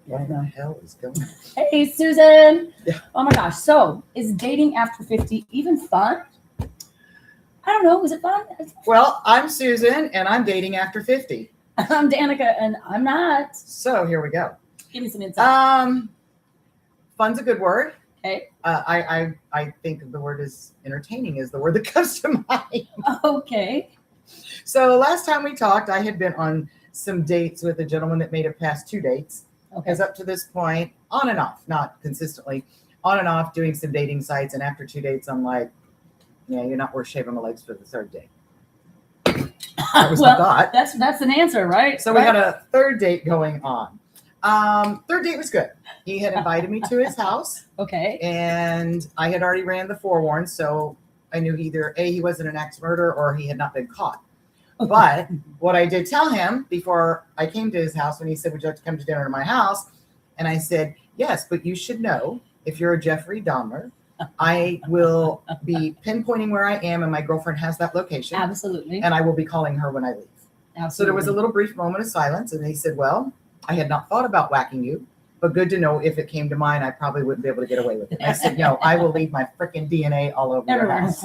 What the hell is going on? Hey, Susan. Yeah. Oh my gosh. So, is dating after 50 even fun? I don't know. Is it fun? Well, I'm Susan, and I'm dating after 50. I'm Danica, and I'm not. So here we go. Give me some insight. Fun's a good word. Okay. I think the word is entertaining is the word that comes to mind. Okay. So last time we talked, I had been on some dates with a gentleman that made it past 2 dates. Okay. Because up to this point, on and off, not consistently, on and off doing some dating sites. And after 2 dates, I'm like, yeah, you're not worth shaving my legs for the third date. That was well, the thought. That's an answer, right? So we had a third date going on. Third date was good. He had invited me to his house. Okay. And I had already ran the forewarn, so I knew either A, he wasn't an axe murderer, or he had not been caught. But what I did tell him before I came to his house, when he said, would you like to come to dinner to my house? And I said, yes, but you should know, if you're a Jeffrey Dahmer, I will be pinpointing where I am, and my girlfriend has that location. Absolutely. And I will be calling her when I leave. Absolutely. So there was a little brief moment of silence, and he said, well, I had not thought about whacking you, but good to know if it came to mind, I probably wouldn't be able to get away with it. I said, no, I will leave my freaking DNA all over your Everywhere. house.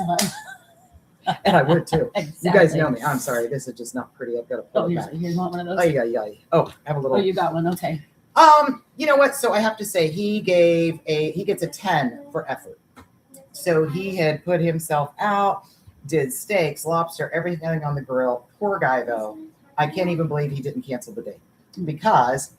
And I would too. Exactly. You guys know me. I'm sorry. This is just not pretty. I've got to pull Oh, it here's, back. here's one of those. Oh, I have a little. Oh, you got one. Okay. You know what? So I have to say he gets a 10 for effort. So he had put himself out, did steaks, lobster, everything on the grill. Poor guy though. I can't even believe he didn't cancel the date because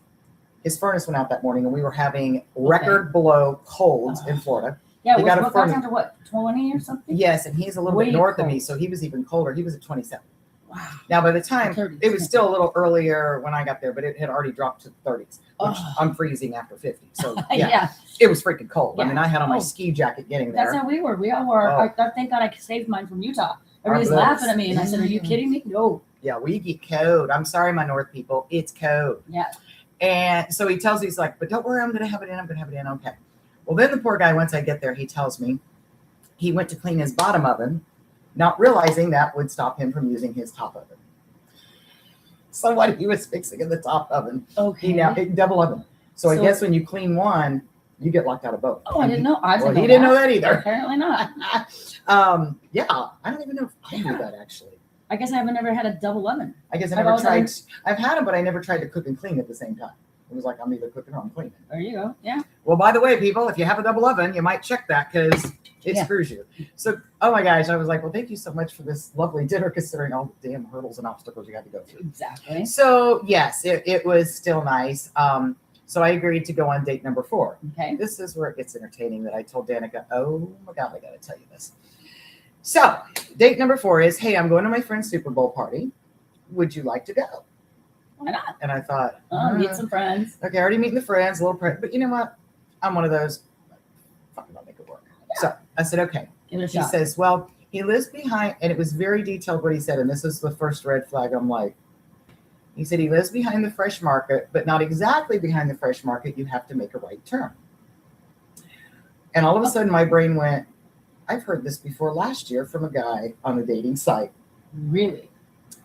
his furnace went out that morning and we were having record below colds in Florida. Yeah, They it got a got furnace. down to what, 20 or something? Yes, and he's a little Way bit north of cold. me, so he was even colder. He was at 27. Wow. Now, by the time, 30s. it was still a little earlier when I got there, but it had already dropped to the 30s, which Oh. I'm freezing after 50. So, yeah, Yeah. it was freaking cold. I Yeah. mean, I had on my Oh. ski jacket getting there. That's how we were. We all were. Oh. Thank God I saved mine from Utah. Everybody's Our laughing boats. at me, and I said, "Are you kidding me?" No. Yeah, we get cold. I'm sorry, my North people. It's cold. Yeah. And so he tells me, he's like, but don't worry, I'm going to have it in. I'm going to have it in. Okay. Well, then the poor guy, once I get there, he tells me he went to clean his bottom oven, not realizing that would stop him from using his top oven. So what he was fixing in the top oven, Okay. double oven. So I So- guess when you clean one, you get locked out of both. Oh, I didn't know. I didn't know He didn't know that. that either. Apparently not. Yeah, I don't even know if I knew that actually. I guess I've never had a double oven. I guess I I've never always tried. I've had them, but I never tried to cook and clean at the same time. It was like I'm either cooking or I'm cleaning. There you go. Yeah. Well, by the way, people, if you have a double oven, you might check that because it Yeah. screws you. So, oh my gosh, I was like, well, thank you so much for this lovely dinner, considering all the damn hurdles and obstacles you had to go through. Exactly. So, yes, it was still nice. So I agreed to go on date number 4. Okay. This is where it gets entertaining that I told Danica, oh my God, I got to tell you this. So, date number 4 is, hey, I'm going to my friend's Super Bowl party. Would you like to go? Why not? And I thought, Meet some friends. okay, already meeting the friends, a little but you know what? I'm one of those, fucking I'll make it work. Yeah. So I said, okay. Give it a He shot. says, well, he lives behind, and it was very detailed what he said, and this is the first red flag. I'm like, he said he lives behind the Fresh Market, but not exactly behind the Fresh Market. You have to make a right turn. And all of a sudden my brain went, I've heard this before last year from a guy on a dating site. Really?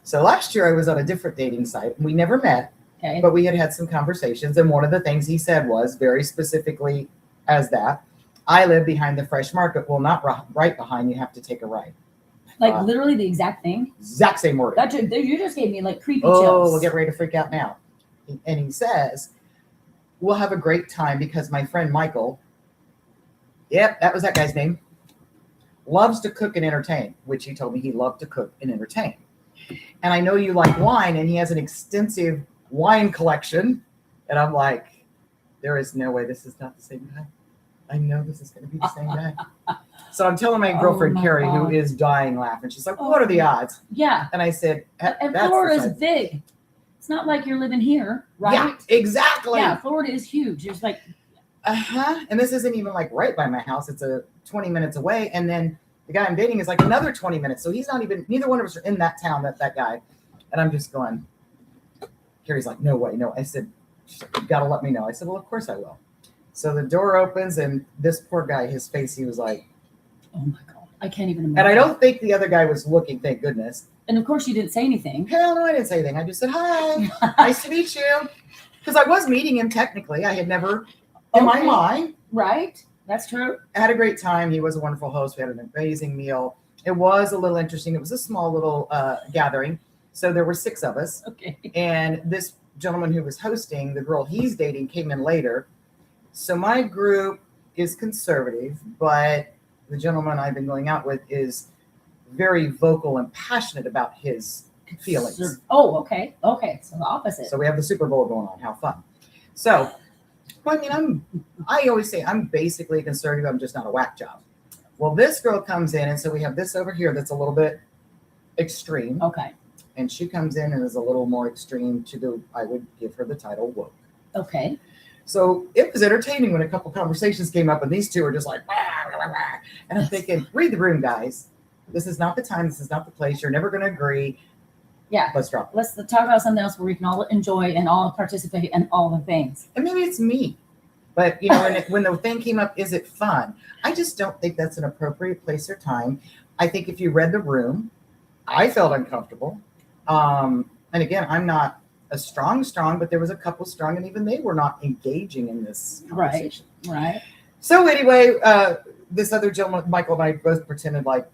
So last year I was on a different dating site, and we never met. Okay. But we had some conversations, and one of the things he said was very specifically as that, I live behind the Fresh Market. Well, not right behind, you have to take a right. Like literally the exact thing. Exact same wording. You just gave me like creepy Oh, chills. we'll get ready to freak out now. And he says, we'll have a great time because my friend Michael, yep, that was that guy's name, loves to cook and entertain, which he told me he loved to cook and entertain. And I know you like wine, and he has an extensive wine collection. And I'm like, there is no way this is not the same guy. I know this is going to be the same guy. So I'm telling my girlfriend, my Carrie, God. who is dying laughing. She's like, what are the odds? Yeah. And I said, And that's Florida is the size." big. It's not like you're living here, right? Yeah, exactly. Yeah, Florida is huge. There's like, And this isn't even like right by my house. It's a 20 minutes away. And then the guy I'm dating is like another 20 minutes. So he's not even, neither one of us are in that town, that guy. And I'm just going, Carrie's like, no way, no. I said, you got to let me know. I said, well, of course I will. So the door opens, and this poor guy, his face, he was like, oh my God, I can't even imagine. and I don't think the other guy was looking, thank goodness. And of course you didn't say anything. Hell no, I didn't say anything. I just said, hi, nice to meet you. Because I was meeting him technically. I had never in my Okay. mind. Right. That's true. I had a great time. He was a wonderful host. We had an amazing meal. It was a little interesting. It was a small little gathering. So there were 6 of us. Okay. And this gentleman who was hosting, the girl he's dating, came in later. So my group is conservative, but the gentleman I've been going out with is very vocal and passionate about his feelings. Oh, okay. Okay. So the opposite. So we have the Super Bowl going on. How fun. So, well, I mean, I always say I'm basically conservative. I'm just not a whack job. Well, this girl comes in, and so we have this over here that's a little bit extreme. Okay. And she comes in and is a little more extreme to the, I would give her the title woke. Okay. So it was entertaining when a couple conversations came up and these two are just like, "Wah, wah, wah." And I'm thinking, read the room, guys. This is not the time. This is not the place. You're never going to agree. Yeah. Let's drop it. Let's talk about something else where we can all enjoy and all participate in all the things. And maybe it's me. But, you know, when the thing came up, is it fun? I just don't think that's an appropriate place or time. I think if you read the room, I felt uncomfortable. And again, I'm not a strong, but there was a couple strong, and even they were not engaging in this conversation. Right. So anyway, this other gentleman, Michael, and I both pretended like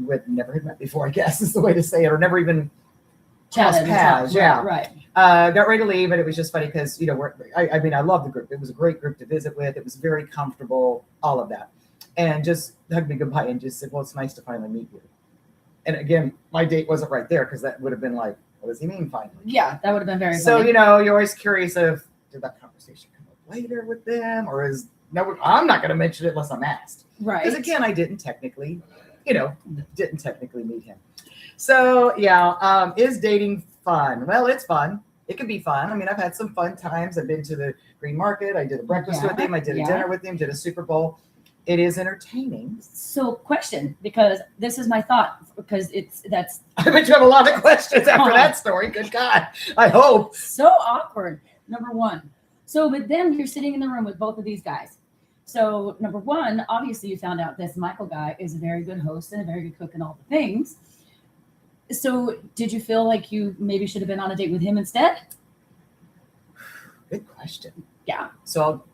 we'd never had met before, I guess is the way to say it, or never even crossed Chatted and paths. talked. Yeah. Right. Got ready to leave, and it was just funny because, you know, I mean, I love the group. It was a great group to visit with. It was very comfortable, all of that. And just hugged me goodbye and just said, well, it's nice to finally meet you. And again, my date wasn't right there because that would have been like, what does he mean finally? Yeah, that would have been very So, funny. you know, you're always curious of, did that conversation come up later with them? Or is, no, I'm not going to mention it unless I'm asked. Right. Because again, I didn't technically meet him. So yeah, is dating fun? Well, it's fun. It can be fun. I mean, I've had some fun times. I've been to the Green Market. I did a breakfast with him. I did a dinner with him, did a Super Bowl. It is entertaining. So question, because this is my thought, because that's I bet you have a lot of questions after that story. Good God. I hope. so awkward. Number one. So, but then you're sitting in the room with both of these guys. So number one, obviously you found out this Michael guy is a very good host and a very good cook and all the things. So did you feel like you maybe should have been on a date with him instead? Good question. Yeah. So I'll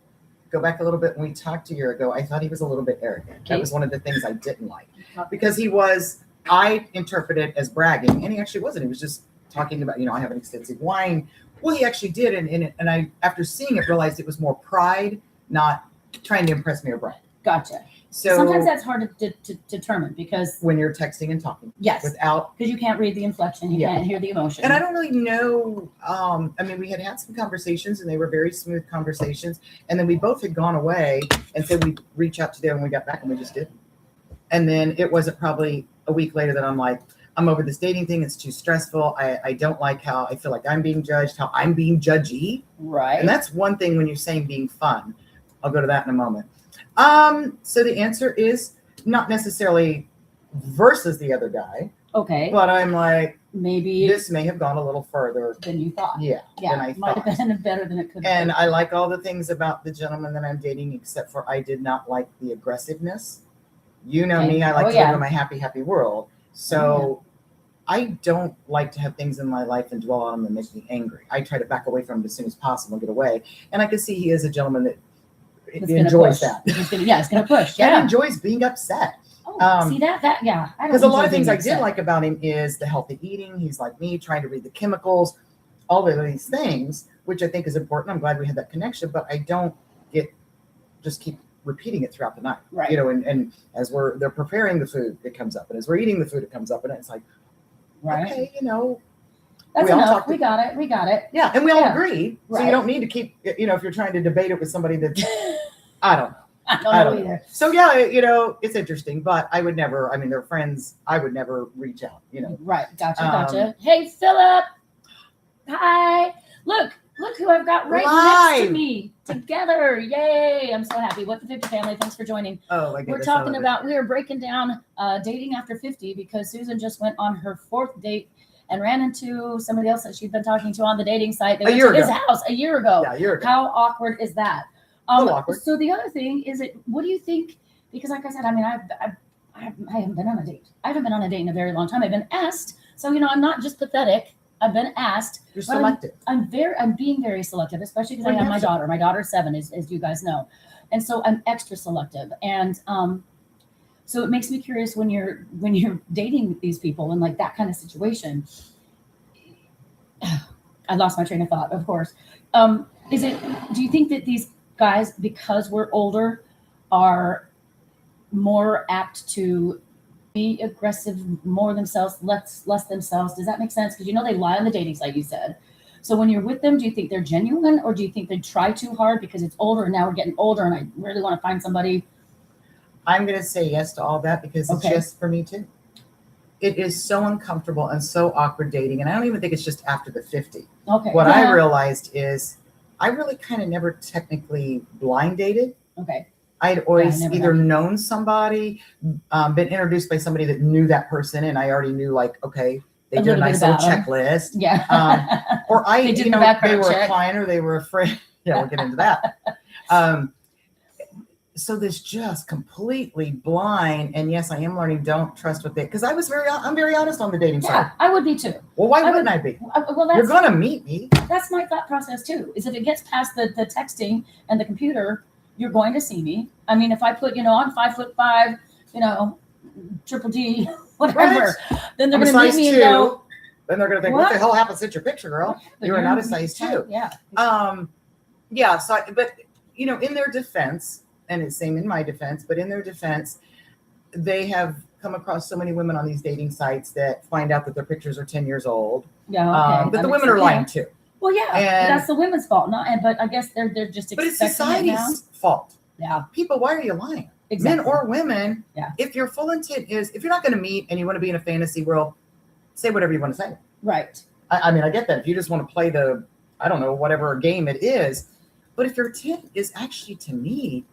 go back a little bit. When we talked a year ago, I thought he was a little bit arrogant. Okay. That was one of the things I didn't like because I interpreted it as bragging, and he actually wasn't. He was just talking about, you know, I have an extensive wine. Well, he actually did. And I, after seeing it, realized it was more pride, not trying to impress me or brag. Gotcha. So Sometimes that's hard to determine because when you're texting and talking yes, without, because you can't read the inflection, you can't hear the emotion. and I don't really know. I mean, we had some conversations and they were very smooth conversations. And then we both had gone away and said we'd reach out to them when we got back, and we just didn't. And then it wasn't probably a week later that I'm like, I'm over this dating thing. It's too stressful. I don't like how I feel like I'm being judged, how I'm being judgy. Right. And that's one thing when you're saying being fun. I'll go to that in a moment. So the answer is not necessarily versus the other guy. Okay. But I'm like, maybe this may have gone a little further. than you thought. Yeah. Yeah. Than I Might thought. have been better than it could have And been. I like all the things about the gentleman that I'm dating, except for I did not like the aggressiveness. You know me, I like to live in my happy world. So I don't like to have things in my life and dwell on them and make me angry. I try to back away from them as soon as possible and get away. And I can see he is a gentleman that enjoys that. It's going to push. And Yeah. enjoys being upset. Oh, see that? Yeah. I don't Because a lot of enjoy things being I did upset. like about him is the healthy eating. He's like me, trying to read the chemicals, all of these things, which I think is important. I'm glad we had that connection, but I don't just keep repeating it throughout the night. Right. You know, and as they're preparing the food, it comes up. And as we're eating the food, it comes up. And it's like, Right. okay, you know. That's we all enough. talked- We got it. We got it. Yeah. And we all Yeah. agree. So Right. you don't need to keep, you know, if you're trying to debate it with somebody that, I don't know. I don't I know don't either. So yeah, you know, it's interesting, but I would never, I mean, they're friends. I would never reach out, you know. Right. Gotcha. Hey, Philip. Hi. Look who I've got right next to Live. me together. Yay. I'm so happy. What the 50 family. Thanks for joining. Oh my We're goodness. talking about, we are breaking down dating after 50 because Susan just went on her 4th date and ran into somebody else that she'd been talking to on the dating site. They went year to his ago. house a year ago. Yeah, you're How awkward is that? A little awkward. So the other thing is, what do you think? Because like I said, I mean, I haven't been on a date. I haven't been on a date in a very long time. I've been asked. So, you know, I'm not just pathetic. I've been asked. You're But selective. I'm being very selective, especially because I Well, have you my have to. daughter. My daughter's 7, as you guys know, and so I'm extra selective. And so it makes me curious when you're dating these people in like that kind of situation. I lost my train of thought. Of course, is it? Do you think that these guys, because we're older, are more apt to be aggressive, more themselves, less themselves? Does that make sense? Because they lie on the dating site, you said. So when you're with them, do you think they're genuine, or do you think they try too hard because it's older and now we're getting older and I really want to find somebody? I'm going to say yes to all that because it's Okay. just for me too. It is so uncomfortable and so awkward dating. And I don't even think it's just after the 50. Okay. What Yeah. I realized is I really kind of never technically blind dated. Okay. I'd always never either have. known somebody, been introduced by somebody that knew that person, and I already knew, like, okay, they A did a little bit nice little about 'em. checklist. Yeah. Or They did the they background were check. a client or they were a friend. Yeah, we'll get into that. So this just completely blind, and yes, I am learning. Don't trust what they, because I'm very honest on the dating site. Yeah, I would be too. Well, why I wouldn't I be? Well, You're that's gonna meet me. that's my thought process too. Is if it gets past the texting and the computer, you're going to see me. I mean, if I put, I'm 5'5", triple D, whatever, then they're I'm a going to meet size me and 2. go, Then they're gonna think, what the What? hell happened since your picture, girl? "But You are not a size 2. Yeah. Yeah. So, but in their defense, and it's same in my defense, but in their defense, they have come across so many women on these dating sites that find out that their pictures are 10 years old. Yeah. Okay. But That the makes women are sense. lying too. Well, yeah, And- that's the women's fault, but I guess they're just But it's expecting it now. society's fault. Yeah, People, why are you lying? exactly. Men or women. Yeah. If your full intent is, if you're not going to meet and you want to be in a fantasy world, say whatever you want to say. Right. I mean, I get that. If you just want to play whatever game it is, but if your intent is actually to meet,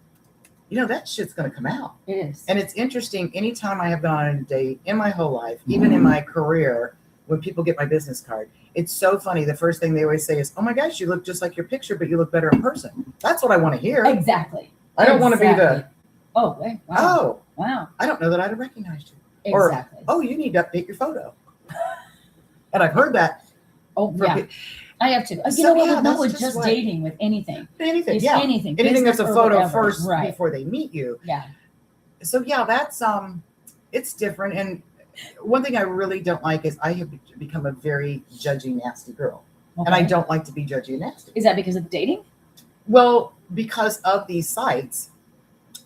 that shit's going to come out. It is. And it's interesting. Anytime I have gone on a date in my whole life, even in my career, when people get my business card, it's so funny. The first thing they always say is, "Oh my gosh, you look just like your picture, but you look better in person." That's what I want to hear. Exactly. I don't want to be the, Exactly. Oh, wait, wow. "Oh, Wow. I don't know that I'd have recognized you." Or, Exactly. "Oh, you need to update your photo." And I've heard that Oh, from yeah. I have to. So, You know what? yeah, Not that's with just just what- dating, with anything. anything. It's Yeah. anything. Anything that's a business or photo whatever. first Right. before they meet you. Yeah. So yeah, that's it's different. And one thing I really don't like is I have become a very judgy, nasty girl. And I Okay. don't like to be judgy and nasty. Is that because of dating? Well, because of these sites,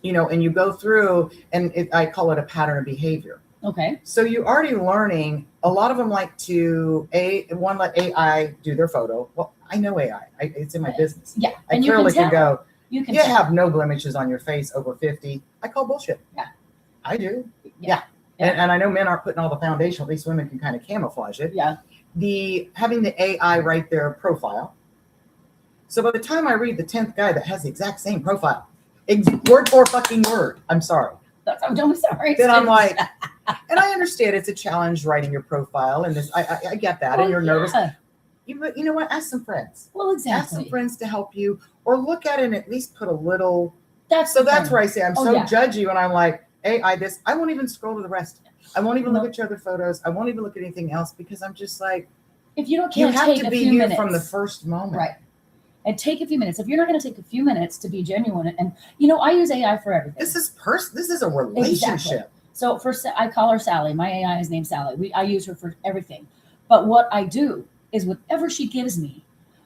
and you go through, and I call it a pattern of behavior. Okay. So you're already learning. A lot of them like to let AI do their photo. Well, I know AI. It's in my business. Yeah. I And you clearly can can tell. go, You can you tell. have no blemishes on your face over 50. I call bullshit. Yeah. I do. Yeah. And I know men aren't putting all the foundation. At least women can kind of camouflage it. Yeah. Having the AI write their profile. So by the time I read the 10th guy that has the exact same profile, word for fucking word, I'm sorry. I'm sorry. Then I'm like, and I understand it's a challenge writing your profile, and this I get that, and you're nervous. Yeah. But you know what? Ask some friends. Well, Ask some exactly. friends to help you, or look at it and at least put a little. That's Where I say I'm Oh, so yeah. judgy when I'm like, AI this. I won't even scroll to the rest. I won't even No. look at your other photos. I won't even look at anything else because I'm just like, If you don't you can't have take to a be few you minutes from the first moment. right, and take a few minutes. If you're not going to take a few minutes to be genuine, and I use AI for everything. This is a relationship. So I call her Sally. My AI is named Sally. I use her for everything. But what I do is whatever she gives me,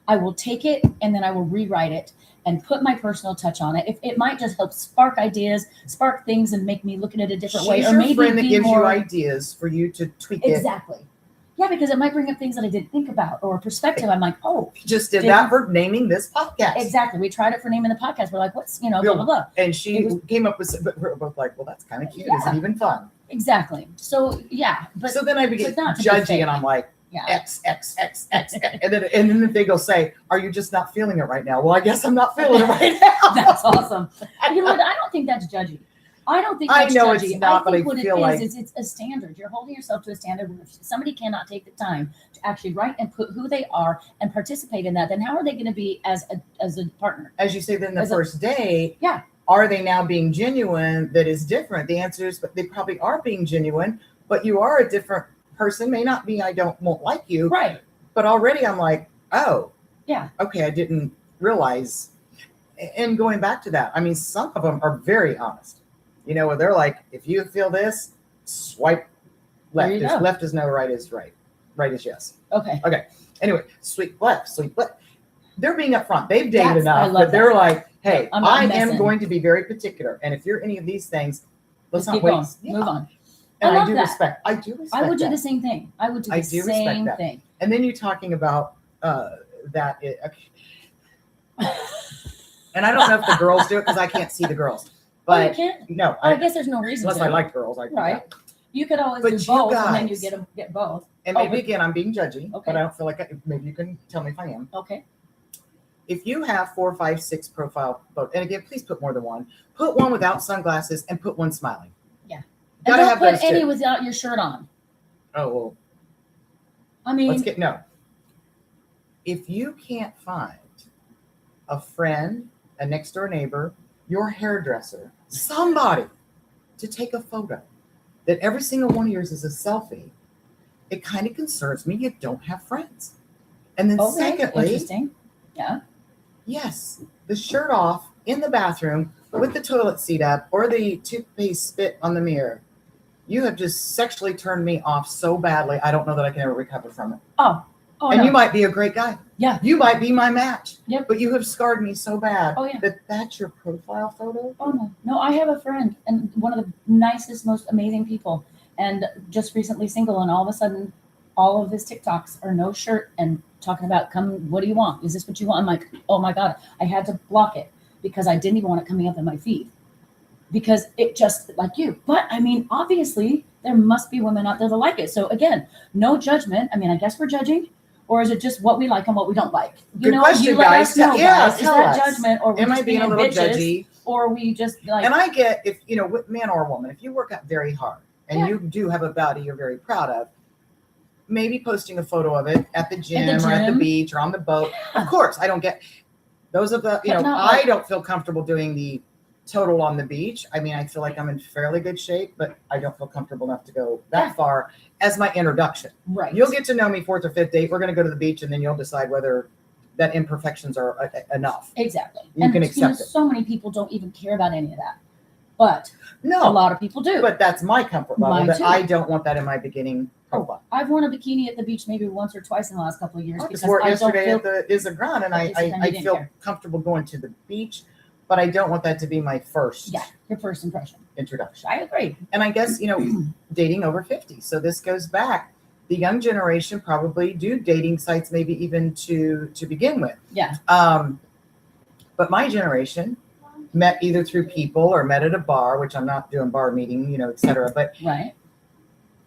I will take it and then I will rewrite it and put my personal touch on it. If it might just help spark ideas, spark things, and make me look at it a different way, She's or your maybe friend that be gives more you ideas for you to tweak it. exactly. Yeah, because it might bring up things that I didn't think about or a perspective. I'm like, oh, You just did that for naming this podcast. exactly. We tried it for naming the podcast. We're like, what's blah blah blah. And she It was- came up with, but we're both like, well, that's kind of cute. Is Yeah. it even fun? Exactly. So yeah, but So then I get not to be judgy fake. and I'm like, yeah, X, X, X, X. And then they go say, are you just not feeling it right now? Well, I guess I'm not feeling it right now. that's awesome. You know what? I don't think that's judgy. I don't think I that's know judgy. it's not, but think I what feel it like- is it's a standard. You're holding yourself to a standard where if somebody cannot take the time to actually write and put who they are and participate in that, then how are they going to be as a partner? As you say, then the As a- first day, Yeah. are they now being genuine? That is different. The answer is, but they probably are being genuine, but you are a different person. May not be, won't like you, Right. But already I'm like, oh, Yeah. okay, I didn't realize. And going back to that, I mean, some of them are very honest. You know, where they're like, if you feel this, swipe left. There you go. Left is no, right is right. Right is yes. Okay. Anyway, sweep left. They're being upfront. They've dated I enough love that they're that. like, hey, I'm not I am messing. going to be very particular. And if you're any of these things, let's Just not keep wait. going. Yeah. Move on. And I I love do that. respect. I do respect I would do that. the same thing. I would do the I do respect same that. thing. And then you're talking about that. And I don't know if the girls do it because I can't see the girls. Oh, you But can't? no, I guess there's no reason unless to. I like girls, I do Right. that. You could always But do you both, and then you guys- get both. And Oh, maybe but- again, I'm being judgy, Okay. but I don't feel like maybe you can tell me if I am. Okay. If you have 4, 5, 6 profile photos, and again, please put more than one. Put one without sunglasses and put one smiling. Yeah. And Gotta don't have put those any two. without your shirt on. Oh well, I mean, let's get no. If you can't find a friend, a next door neighbor, your hairdresser, somebody to take a photo, that every single one of yours is a selfie, it kind of concerns me you don't have friends. And then okay, secondly, interesting. Yeah. yes, the shirt off in the bathroom with the toilet seat up or the toothpaste spit on the mirror. You have just sexually turned me off so badly, I don't know that I can ever recover from it. Oh, And no. you might be a great guy. Yeah. You might be my match. Yep. But you have scarred me so bad Oh, yeah. that that's your profile photo. Oh no, no! I have a friend, and one of the nicest, most amazing people, and just recently single, and all of a sudden, all of his TikToks are no shirt and talking about, "Come, what do you want? Is this what you want?" I'm like, "Oh my god!" I had to block it because I didn't even want it coming up in my feed because it just like you. But I mean, obviously, there must be women out there that like it. So again, no judgment. I mean, I guess we're judging. Or is it just what we like and what we don't like? Good question, you let guys. us know, Yeah, guys. Is tell that us. judgment, or we Am I just being a little bitches, judgy? or we just like? And I get if you know, with man or woman, if you work out very hard and Yeah. you do have a body you're very proud of, maybe posting a photo of it at the gym, or at the gym. beach or on the boat. Yeah. Of course, I don't get those of the, you But know, not like- I don't feel comfortable doing the total on the beach. I mean, I feel like I'm in fairly good shape, but I don't feel comfortable enough to go that Yeah. far as my introduction. Right. You'll get to know me 4th or 5th date. We're going to go to the beach and then you'll decide whether that imperfections are enough. Exactly. You and can accept it. so many people don't even care about any of that, but a No, lot of people do. but that's my comfort level Mine that too. I don't want that in my beginning profile. I've worn a bikini at the beach maybe once or twice in the last couple of years I just because wore it I don't yesterday feel. at the Isagran, and At Isagran, you I didn't feel care. comfortable going to the beach, but I don't want that to be my first Yeah, your first impression. introduction. I agree. And I guess, you know, dating over 50. So this goes back. The young generation probably do dating sites, maybe even to begin with. Yeah. But my generation met either through people or met at a bar, which I'm not doing bar meeting, you know, et cetera. But Right.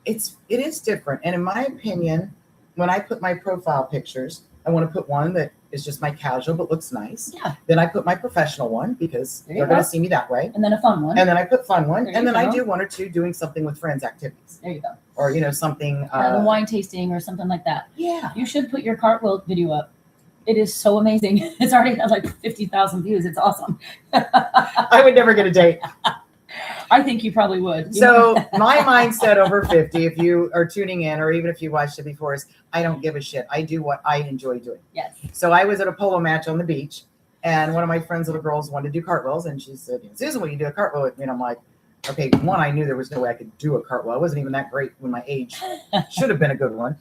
it is different. And in my opinion, when I put my profile pictures, I want to put one that is just my casual but looks nice. Yeah. Then I put my professional one because There you they're going go. to see me that way. And then a fun one. And then I put fun one. There And you then I go. do one or two doing something with friends activities There you go. or, you know, something. The wine tasting or something like that. Yeah. You should put your cartwheel video up. It is so amazing. It's already got like 50,000 views. It's awesome. I would never get a date. I think you probably would. So my mindset over 50, if you are tuning in or even if you watched it before, is I don't give a shit. I do what I enjoy doing. Yes. So I was at a polo match on the beach and one of my friend's little girls wanted to do cartwheels and she said, Susan, will you do a cartwheel with me? And I'm like, okay, one, I knew there was no way I could do a cartwheel. I wasn't even that great when my age should have been a good one.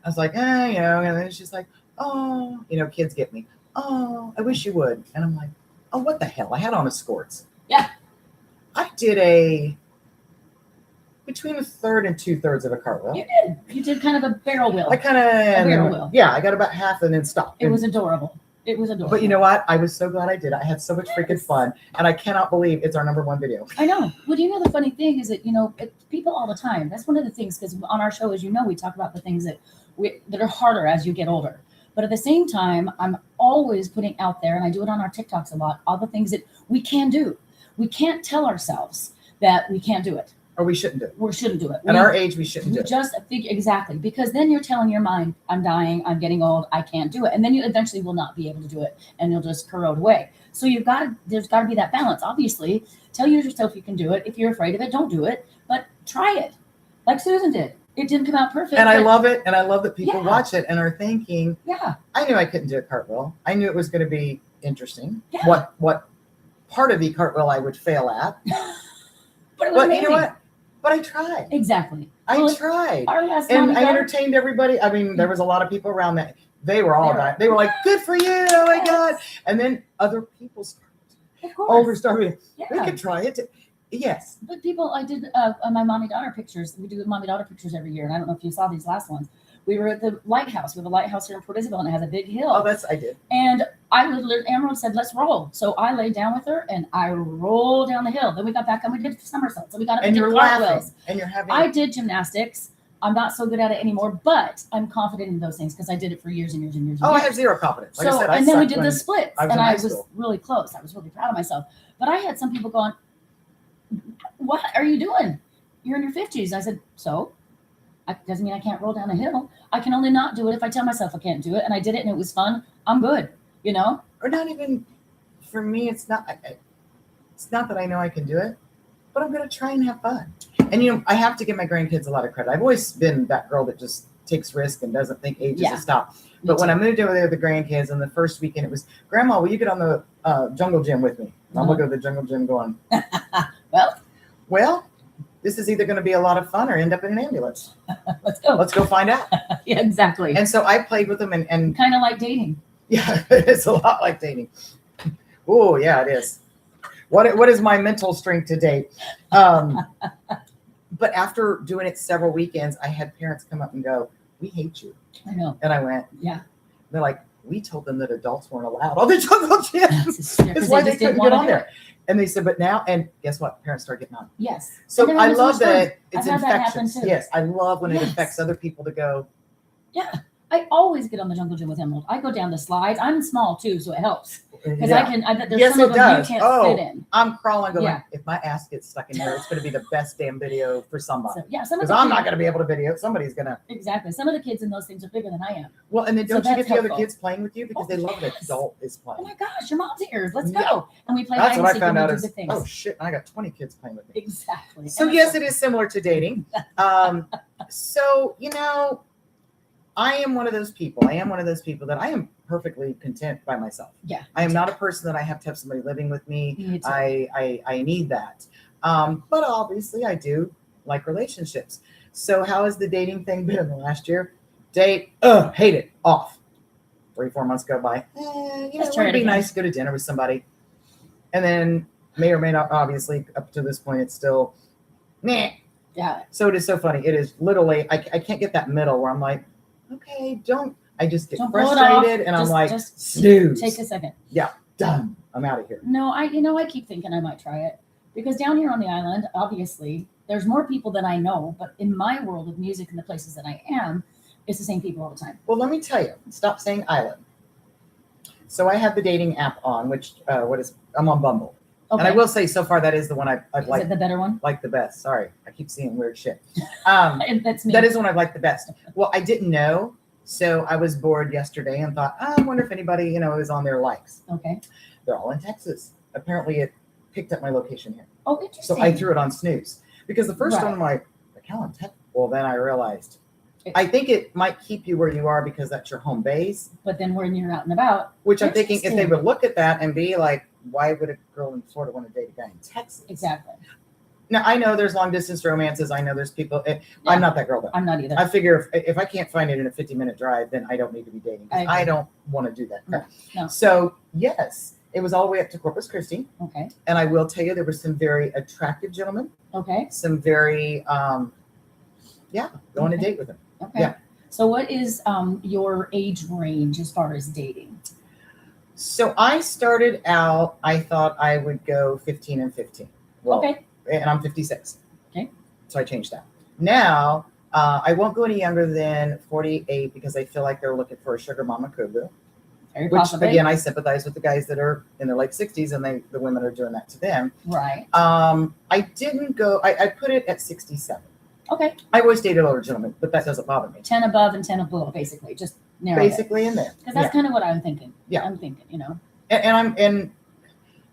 I was like, you know, and then she's like, oh, you know, kids get me. Oh, I wish you would. And I'm like, oh, what the hell? I had on escorts. Yeah. I did between a third and 2/3 of a cartwheel. You did. You did kind of a barrel wheel. I kind barrel of, wheel. yeah, I got about half and then stopped. It was adorable. It was adorable. But you know what? I was so glad I did. I had so much freaking fun, and I cannot believe it's our #1 video. I know. Well, you know, the funny thing is that, you know, people all the time, that's one of the things, because on our show, as you know, we talk about the things that are harder as you get older. But at the same time, I'm always putting out there, and I do it on our TikToks a lot, all the things that we can do. We can't tell ourselves that we can't do it. Or we shouldn't do it. We shouldn't do it. At our age, we shouldn't We do it. just figure exactly, because then you're telling your mind, I'm dying, I'm getting old, I can't do it. And then you eventually will not be able to do it and you'll just corrode away. So there's got to be that balance. Obviously, tell yourself you can do it. If you're afraid of it, don't do it, but try it. Like Susan did. It didn't come out perfect. And I but love it. And I love that people Yeah. watch it and are thinking, Yeah. I knew I couldn't do a cartwheel. I knew it was going to be interesting. Yeah. What part of the cartwheel I would fail at. But it was But amazing. you know what? But I tried. Exactly. I Well, tried. Our last time And we I got- entertained everybody. I mean, there was a lot of people around that. They were all They were- dying. They were like, good for you. Oh my Yes. God. And then other people started. Of course. Older started. We Yeah. could try it. Yes. But people, I did my mommy daughter pictures. We do mommy daughter pictures every year, and I don't know if you saw these last ones. We were at the lighthouse. We have a lighthouse here in Port Isabel, and it has a big hill. Oh, I did. And I literally, Emerald said, "Let's roll." So I laid down with her, and I rolled down the hill. Then we got back and we did somersaults. And we got up And did you're cartwheels. laughing. And you're having. I did gymnastics. I'm not so good at it anymore, but I'm confident in those things because I did it for years and years and years. And Oh, I years. have zero confidence. Like So, I said, I and then we sucked did when the splits, I was and in I high was school. really close. I was really proud of myself. But I had some people going, "What are you doing? You're in your 50s." I said, "So? Doesn't mean I can't roll down a hill. I can only not do it if I tell myself I can't do it." And I did it, and it was fun. I'm good, you know? Or not even, for me, it's not that I know I can do it, but I'm going to try and have fun. And, you know, I have to give my grandkids a lot of credit. I've always been that girl that just takes risk and doesn't think age is Yeah. a stop. Me But when too. I moved over there with the grandkids, and the first weekend it was, Grandma, will you get on the jungle gym with me? And I'm looking at the jungle gym going, well, this is either going to be a lot of fun or end up in an ambulance. Let's go. Let's go find out. Yeah, exactly. And so I played with them, and Kind of like dating. yeah, it's a lot like dating. Oh, yeah, it is. What is my mental strength to date? But after doing it several weekends, I had parents come up and go, "We hate you." I know. And I went, Yeah. they're like, "We told them that adults weren't allowed on the jungle gym." It's It's why they couldn't get on there. And they said, but now, and guess what? Parents start getting on. Yes. So And they're I having so love much fun. that it's I've had that happen infectious. too. Yes, I love when it Yes. affects other people to go, Yeah. I always get on the jungle gym with Emerald. I go down the slides. I'm small too, so it helps. Because yeah. there's Yes, some of it them does. you can't Oh. fit in. I'm crawling going, Yeah. if my ass gets stuck in here, it's going to be the best damn video for somebody. So, yeah, some of Because the I'm kids- not going to be able to video it. Somebody's going to. Exactly. Some of the kids in those things are bigger than I am. Well, and then So don't you that's get the other helpful. kids playing with you because Oh, they love an yes. adult is Oh playing. my gosh, your mom's here. Let's go. Yeah. And we play That's hide what and I seek found and out we is, do good things. oh shit, I got 20 kids playing with me. Exactly. So yes, it is similar to dating. So, you know, I am one of those people that I am perfectly content by myself. Yeah. I am not a person that I have to have somebody living with me. Me too. I need that. But obviously I do like relationships. So how has the dating thing been in the last year? Date, hate it, off. 3-4 months go by. You know, Let's it try would it be again. nice to go to dinner with somebody. And then may or may not, obviously, up to this point, it's still, meh. Yeah. So it is so funny. It is literally, I can't get that middle where I'm like, okay, I just get Don't blow it frustrated off. and I'm Just- like, just snooze. Take a second. Done. I'm out of here. No, I keep thinking I might try it because down here on the island, obviously, there's more people than I know. But in my world of music and the places that I am, it's the same people all the time. Well, let me tell you, stop saying island. So I have the dating app on, which, I'm on Bumble. Okay. And I will say so far that is the one I've Is liked it the better one? the best. Sorry, I keep seeing weird shit. That's me. That is the one I've liked the best. Well, I didn't know. So I was bored yesterday and thought, I wonder if anybody, is on their likes. Okay. They're all in Texas. Apparently it picked up my location here. Oh, interesting. So I threw it on snooze because the first Right. one I'm like how in Texas? Well, then I realized It- I think it might keep you where you are because that's your home base, But then when you're out and about, which I'm thinking if they Interesting. would look at that and be like, why would a girl in Florida want to date a guy in Texas? exactly. Now, I know there's long distance romances. I know there's people. Yeah. I'm not that girl though. I'm not either. I figure if I can't find it in a 50-minute drive, then I don't need to be dating. 'Cause I agree. I don't want to do that. No, no. So yes, it was all the way up to Corpus Christi. Okay. And I will tell you, there were some very attractive gentlemen, Okay. some very, go on a Okay. date with them. Okay. Yeah. So what is your age range as far as dating? So I started out, I thought I would go 15 and 15. Well, Okay. and I'm 56. Okay. So I changed that. Now, I won't go any younger than 48 because I feel like they're looking for a sugar mama cougar. Very Which possibly. again, I sympathize with the guys that are in their late 60s and the women are doing that to them. Right. I didn't go, I put it at 67. Okay. I always dated older gentlemen, but that doesn't bother me. 10 above and 10 below, basically. Just narrow it. Basically in there. Because that's kind of what I'm thinking. Yeah. I'm thinking, And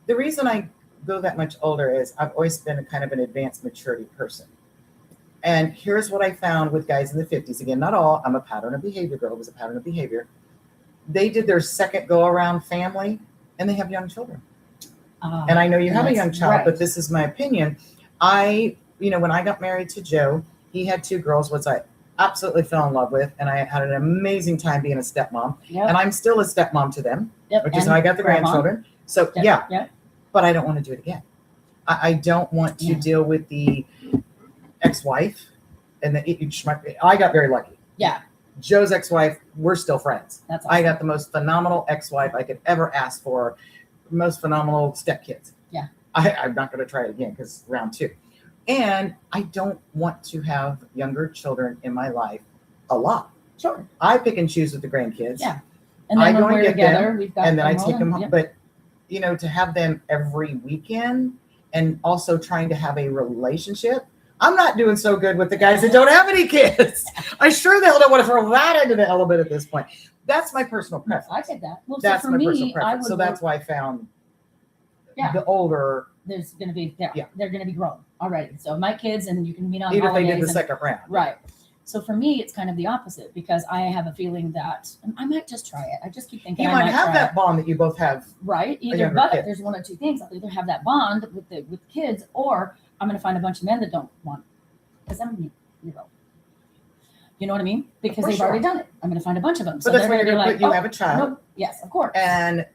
the reason I go that much older is I've always been a kind of an advanced maturity person. And here's what I found with guys in the 50s. Again, not all. I'm a pattern of behavior girl. It was a pattern of behavior. They did their second go around family, and they have young children. And I know you have a young child, right. but this is my opinion. When I got married to Joe, he had 2 girls, which I absolutely fell in love with, and I had an amazing time being a stepmom. Yep. And I'm still a stepmom to them, Yep. which is And how I got the grandma. grandchildren. So Yep. yeah, but I don't want to do it again. I don't want to deal with the ex-wife, and I got very lucky. Yeah. Joe's ex-wife, we're still friends. That's awesome. I got the most phenomenal ex-wife I could ever ask for, most phenomenal stepkids. Yeah. I'm not going to try it again because round 2. And I don't want to have younger children in my life a lot. Sure. I pick and choose with the grandkids. Yeah. And then I when go and we're get together, them, we've got and then I them take all them in. home. Yep. But, to have them every weekend and also trying to have a relationship, I'm not doing so good with the guys that don't have any kids. I sure the hell don't want to throw that into the element at this point. That's my personal preference. I get that. Well, That's so for my personal me, I preference. would. So that's why I found Yeah. the older, There's going to be Yeah. they're going to be grown already. So my kids, and you can meet on even if they holidays. did the and- second round. Right. So for me, it's kind of the opposite because I have a feeling that I might just try it. I just keep thinking You I might have try that it. bond that you both have. Right. Either younger but kid. there's one or two things. I'll either have that bond with the kids, or I'm going to find a bunch of men that don't want, because I'm you know what I mean? Because course they've you already are. done it. I'm going to find a bunch of them. But that's when they're you're gonna going be to put, you like, have a child. nope. Yes, of course. And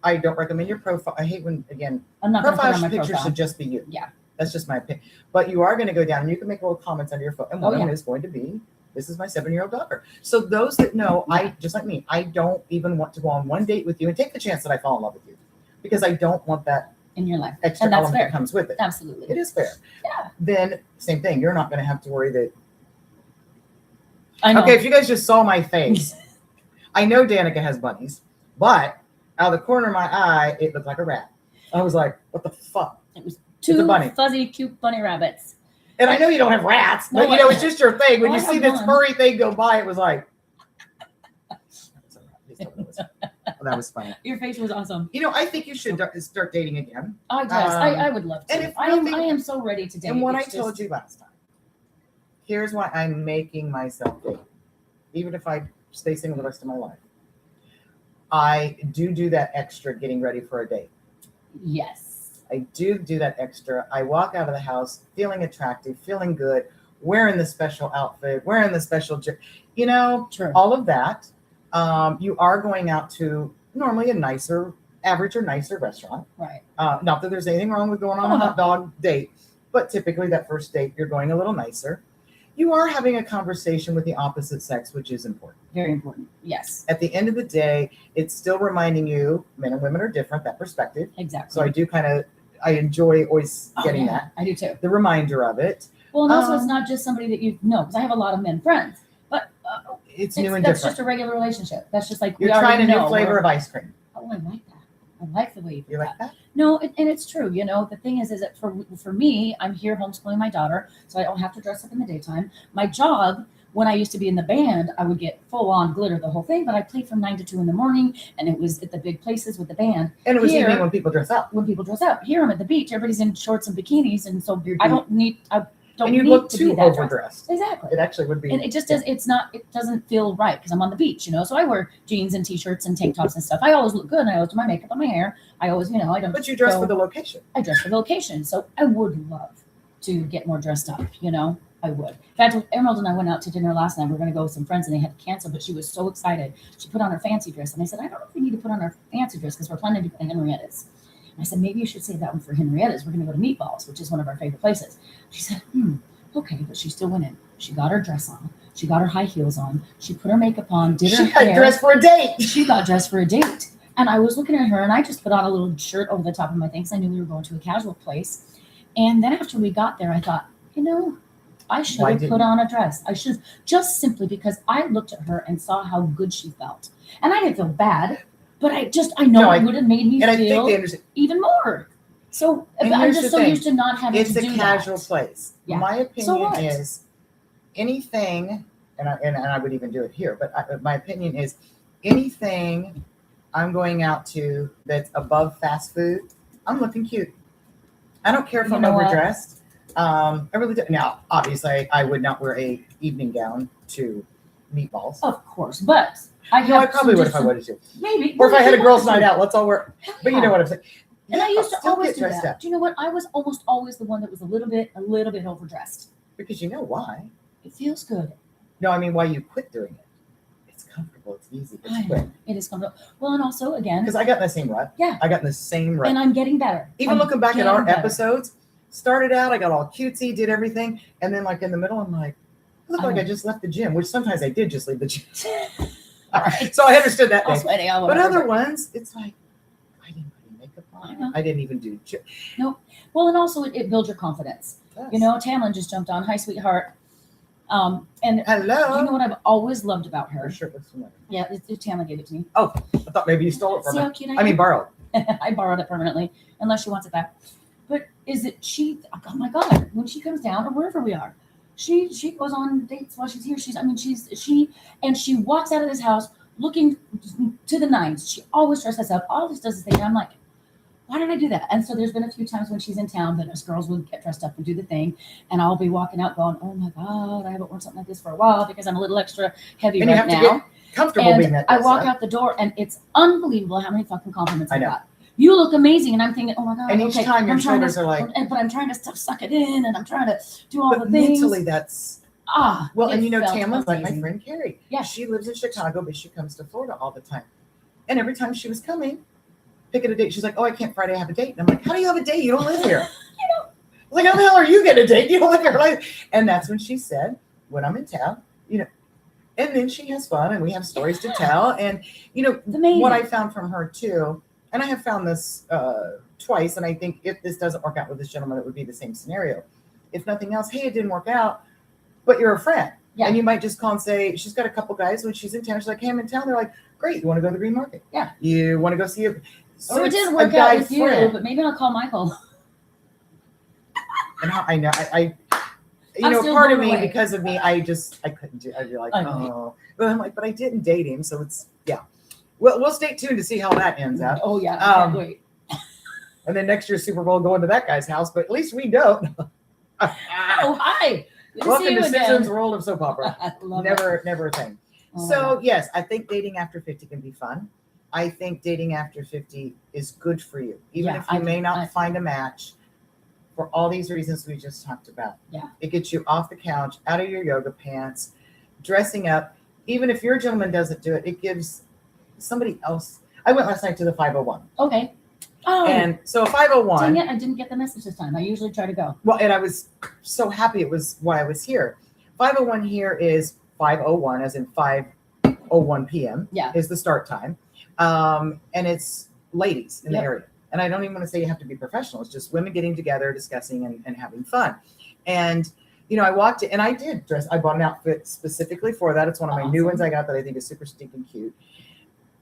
I don't recommend your profile. I hate when, again, I'm not going to put it profile on my pictures profile. should just be you. Yeah. That's just my opinion. But you are going to go down and you can make little comments under your phone. And one Oh, of them yeah. is going to be, this is my 7-year-old daughter. So those that know, just like me, I don't even want to go on one date with you and take the chance that I fall in love with you, because I don't want that In your life. extra And that's element fair. that comes with it. Absolutely. It is fair. Yeah. Then same thing. You're not going to have to worry that. I know. Okay, if you guys just saw my face, I know Danica has bunnies, but out of the corner of my eye, it looked like a rat. I was like, what the fuck? It was It's a two bunny. fuzzy, cute bunny rabbits. And I know you don't have rats, but No, it's just your thing. When Oh, you I see have this one. furry thing go by, it was like, that was funny. Your face was awesome. I think you should start dating again. I guess I would love to. and if I am nothing- I am so ready to date. And what I It's told just- you last time, here's why I'm making myself date, even if I stay single the rest of my life. I do that extra getting ready for a date. Yes. I do that extra. I walk out of the house feeling attractive, feeling good, wearing the special outfit, wearing the special, True. all of that. You are going out to normally a nicer, average or nicer restaurant. Right. Not that there's anything wrong with going on Oh, a no. hot dog date, but typically that first date, you're going a little nicer. You are having a conversation with the opposite sex, which is important. Very important. Yes. At the end of the day, it's still reminding you men and women are different, that perspective. Exactly. So I enjoy always Oh, getting yeah, that, I do too. the reminder of it. Well, and also it's Um, not just somebody that you know, because I have a lot of men friends, but It's new and that's different. just a regular relationship. That's just like You're we already trying a new know. flavor of ice cream. Oh, I like that. I like the way you do You that. like that? No, and it's true. The thing is that for me, I'm here homeschooling my daughter, so I don't have to dress up in the daytime. My job, when I used to be in the band, I would get full on glitter the whole thing, but I played from 9 to 2 in the morning, and it was at the big places with the band. And it was Here- evening when people dress up. When people dress up, here I'm at the beach, everybody's in shorts and bikinis, and so You're I don't need And you need look to too be that dressed. overdressed. Exactly. It actually would be. And it just does. It doesn't feel right because I'm on the beach, So I wear jeans and t-shirts and tank tops and stuff. I always look good. And I always do my makeup on my hair. I always, I don't. But you dress go- for the location. I dress for the location, so I would love to get more dressed up. I would. In fact, Emerald and I went out to dinner last night. We were going to go with some friends, and they had to cancel. But she was so excited. She put on her fancy dress, and I said, I don't know if we need to put on our fancy dress because we're planning to go to Henrietta's. And I said, maybe you should save that one for Henrietta's. We're going to go to Meatballs, which is one of our favorite places. She said, okay, but she still went in. She got her dress on. She got her high heels on. She put her makeup on. Did her She got hair. dressed for a date. She got dressed for a date. And I was looking at her, and I just put on a little shirt over the top of my thing because I knew we were going to a casual place. And then after we got there, I thought, I should Why have didn't put you? on a dress. I should, just simply because I looked at her and saw how good she felt. And I didn't feel bad, but I know No, it would have made me And I think feel they understand. even more. So And I'm here's just the so thing. used to not having It's to a do casual that. place. Yeah. My So opinion what? is anything, and I would even do it here, but my opinion is anything I'm going out to that's above fast food, I'm looking cute. I don't care if You I'm know what? overdressed. I really do. Now, obviously, I would not wear a evening gown to meatballs. Of course, but I No, I have probably some would if I different- wanted to. Maybe. Or if well, I had a you girls' want night to. out, let's all wear. Hell But you yeah. know what I'm saying. And I used to still always get do dressed that. up Do you know what? I was almost always the one that was a little bit overdressed. because you know why. It feels good. No, I mean why you quit doing it. It's comfortable. It's easy. I It's quick. know. It is comfortable. Well, and also again, Because I got in the same rut. Yeah. I got in the same rut. and I'm getting better. Even I'm looking back at our getting better. episodes, started out, I got all cutesy, did everything, and then like in the middle, I'm like, I look like I just left the gym, which sometimes I did just leave the gym. All right. So I understood that All day. sweaty. All But whatever. other ones, it's like I didn't put any makeup I know. on. I didn't even do. Well, and also it builds your confidence. You know, Tamlin just jumped on. Hi, sweetheart. And Hello. you know what I've always loved about her? Her shirt looks familiar. Yeah, Tamlin gave it to me. I thought maybe you stole it from See me. how cute I mean, borrowed. I borrowed it permanently, unless she wants it back. But is it she? Oh my God! When she comes down or wherever we are, she goes on dates while she's here. She walks out of this house looking to the nines. She always dresses up. All this does is thing. I'm like, why did I do that? And so there's been a few times when she's in town that us girls would get dressed up and do the thing, and I'll be walking out going, oh my God, I haven't worn something like this for a while because I'm a little extra heavy And you right have to now. get comfortable being And that. I dressed walk up. out the door, and it's unbelievable how many fucking compliments I I know. got. You look amazing, and I'm thinking, oh my God. And each okay, time your I'm trying shoulders to, are like. but I'm trying to suck it in, and I'm trying to do all But the things. mentally, that's. Well, Well, and you know, felt Tamlin's like my amazing. friend Carrie. Yeah. She lives in Chicago, but she comes to Florida all the time. And every time she was coming, picking a date, she's like, oh, I can't Friday, I have a date. And I'm like, how do you have a date? You don't live here. Like, how the hell are you getting a date? You don't live here. Like, and that's when she said, when I'm in town, and then she has fun and we have stories to tell. And, It's amazing. what I found from her too, and I have found this twice, and I think if this doesn't work out with this gentleman, it would be the same scenario. If nothing else, hey, it didn't work out, but you're a friend. Yeah. And you might just call and say, she's got a couple guys when she's in town. She's like, hey, I'm in town. They're like, great. You want to go to the Green Market? Yeah. You want to go see it? So Or it it's didn't a work guy out with you, friend. but maybe I'll call Michael. And I know, I'm still part of blown me, away. because of me, I couldn't do, I'd be like, I know. oh, but I'm like, but I didn't date him. So it's, yeah. Well, we'll stay tuned to see how that ends up. Oh yeah, I can't Um, wait. And then next year's Super Bowl going to that guy's house, but at least we don't. Oh hi. Good to see Welcome you to again. Citizens World of Soap Opera. I love it. Never a thing. Oh, So yes, I think dating after 50 can be fun. I think dating after 50 is good for you, even Yeah, if you may not I- find a match. For all these reasons we just talked about. Yeah. It gets you off the couch, out of your yoga pants, dressing up. Even if your gentleman doesn't do it, it gives somebody else. I went last night to the 501. Okay. Oh, And so 501. dang it! I didn't get the message this time. I usually try to go. Well, and I was so happy it was why I was here. 501 here is 501, as in 5:01 p.m. Yeah. is the start time. And it's ladies in Yep. the area. And I don't even want to say you have to be professional. It's just women getting together, discussing and having fun. And, I walked in, and I did dress. I bought an outfit specifically for that. It's one of my new Awesome. ones I got that I think is super stinking cute.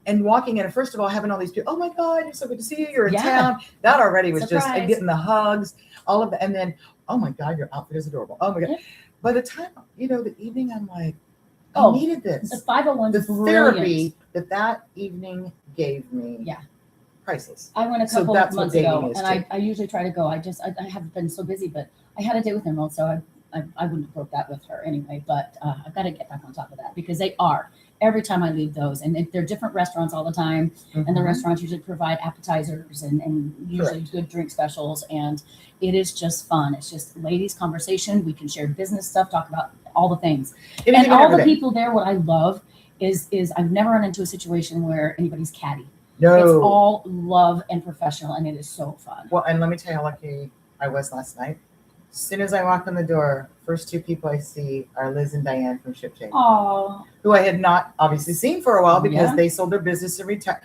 And walking in, and first of all, having all these people, oh my God, it's so good to see you. You're in Yeah. town. That already was just, and Surprise. getting the hugs, all of that. And then, oh my God, your outfit is adorable. Oh my God. Yeah. By the time, the evening, I'm like, Oh, I needed this. The 501 The is brilliant. therapy that evening gave me. Yeah. Priceless. I went a So couple that's of what months dating ago, is, and too. I usually try to go. I haven't been so busy, but I had a date with Emerald, so I wouldn't have broke that with her anyway. But I've got to get back on top of that because they are every time I leave those, and they're different restaurants all the time, and the Mhm. restaurants usually provide appetizers and usually good drink specials, and it is just fun. It's just ladies' conversation. We can share business stuff, talk about all the things, Anything and all the everything. people there. What I love is I've never run into a situation where anybody's catty. No. It's all love and professional, and it is so fun. Well, and let me tell you how lucky I was last night. As soon as I walk in the door, first two people I see are Liz and Diane from Ship Change, Oh, who I had not obviously seen for a while because Yeah. they sold their business and retired.